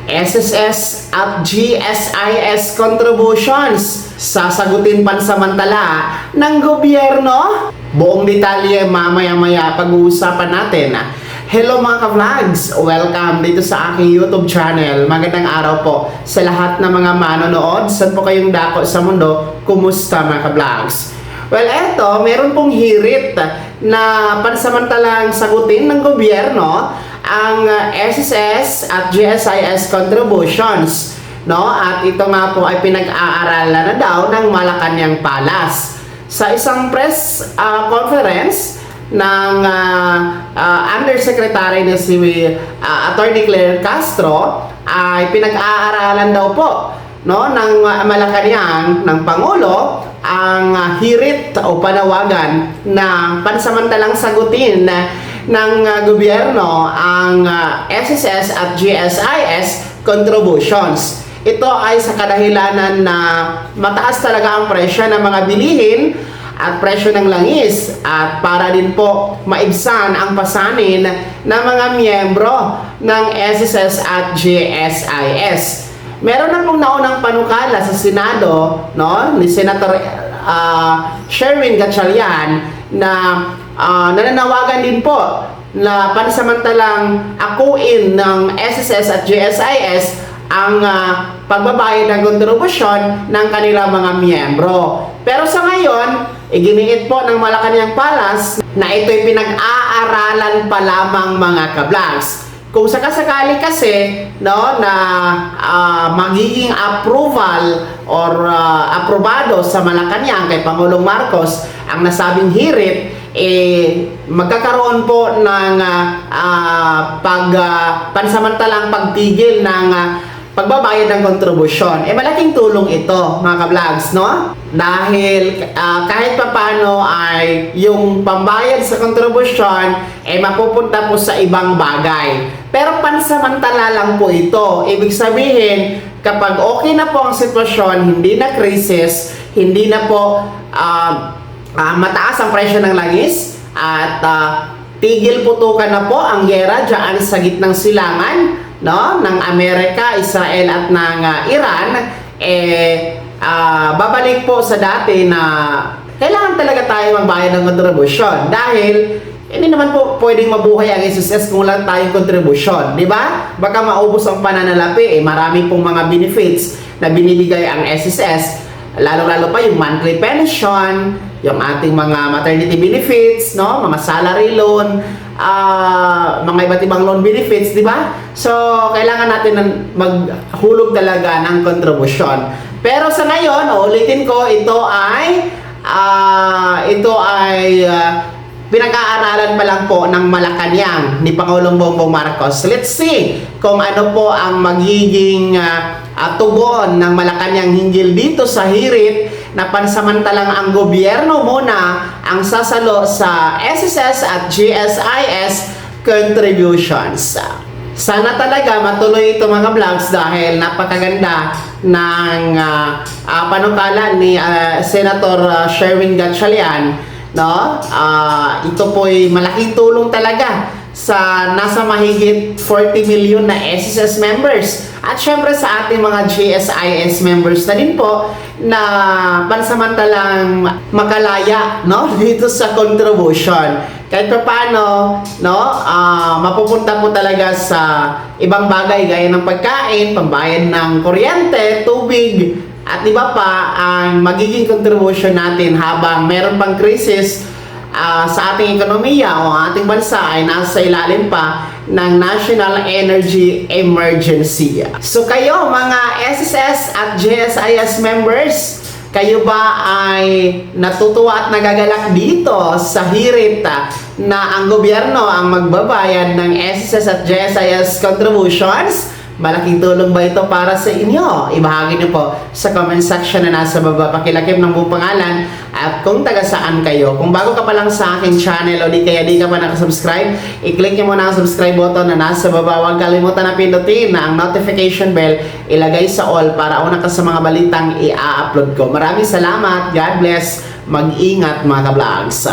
SSS at GSIS contributions sasagutin pansamantala ng gobyerno? Buong detalye mamaya-maya pag-uusapan natin. Hello mga ka-vlogs! Welcome dito sa aking YouTube channel. Magandang araw po sa lahat ng mga manonood. Saan po kayong dako sa mundo? Kumusta mga ka-vlogs? Well, eto, meron pong hirit na pansamantalang sagutin ng gobyerno ang SSS at GSIS contributions. No? At ito nga po ay pinag-aaralan na daw ng Malacanang Palace. Sa isang press conference ng Undersecretary na si Attorney Claire Castro ay pinag-aaralan daw po ng Malacanang ng Pangulo ang hirit o panawagan na pansamantalang sagutin ng gobyerno ang SSS at GSIS contributions. Ito ay sa kadahilanan na mataas talaga ang presyo ng mga bilihin at presyo ng langis at para din po maibsan ang pasanin ng mga miyembro ng SSS at GSIS. Meron na pong naunang panukala sa Senado ni Senator Sherwin Gatchalian na nananawagan din po na pansamantalang akuin ng SSS at GSIS ang pagbabayad ng kontribusyon ng kanilang mga miyembro. Pero sa ngayon, iginiit po ng Malacanang Palace na ito'y pinag-aaralan pa lamang mga ka-vlogs. Kung sakasakali kasi na magiging approval or aprobado sa Malacanang kay Pangulong Marcos ang nasabing hirit, magkakaroon po ng pansamantalang pagtigil ng pagbabayad ng kontribusyon. Malaking tulong ito mga ka-vlogs, no? Dahil kahit papano ay yung pambayad sa kontribusyon mapupunta po sa ibang bagay. Pero pansamantala lang po ito. Ibig sabihin, kapag okay na po ang sitwasyon, hindi na krisis, hindi na po mataas ang presyo ng langis, at tigil putukan na po ang giyera dyan sa gitnang silangan ng Amerika, Israel at ng Iran, babalik po sa dati na kailangan talaga tayo magbayad ng kontribusyon dahil hindi naman po pwedeng mabuhay ang SSS kung wala tayong kontribusyon, di ba? Baka maubos ang pananalapi, marami pong mga benefits na binibigay ang SSS, lalo-lalo pa yung monthly pension, yung ating mga maternity benefits, mga salary loan, mga iba't ibang loan benefits, di ba? So, kailangan natin maghulog talaga ng kontribusyon. Pero sa ngayon, ulitin ko, ito ay pinag-aaralan pa lang po ng Malacanang ni Pangulong Bongbong Marcos. Let's see kung ano po ang magiging tugon ng Malacanang hinggil dito sa hirit na pansamantalang ang gobyerno muna ang sasalo sa SSS at GSIS contributions. Sana talaga matuloy ito mga vlogs dahil napakaganda ng panukala ni Senator Sherwin Gatchalian. Ito po'y malaking tulong talaga sa nasa mahigit 40 million na SSS members at syempre sa ating mga GSIS members na din po na pansamantalang makalaya dito sa contribution. Kahit pa paano mapupunta po talaga sa ibang bagay gaya ng pagkain, pambayad ng kuryente, tubig at iba pa ang magiging contribution natin habang meron pang krisis sa ating ekonomiya o ating bansa ay nasa ilalim pa ng National Energy Emergency. So kayo mga SSS at GSIS members, kayo ba ay natutuwa at nagagalak dito sa hirit na ang gobyerno ang magbabayad ng SSS at GSIS contributions? Malaking tulong ba ito para sa inyo? Ibahagi niyo po sa comment section na nasa baba. Pakilakip ng buong pangalan at kung taga saan kayo. Kung bago ka pa lang sa aking channel o di ka pa nakasubscribe, i-click niyo muna ang subscribe button na nasa baba. Huwag kalimutan na pindutin na ang notification bell ilagay sa all para una ka sa mga balitang i-upload ko. Maraming salamat. God bless. Mag-ingat mga ka-vlogs.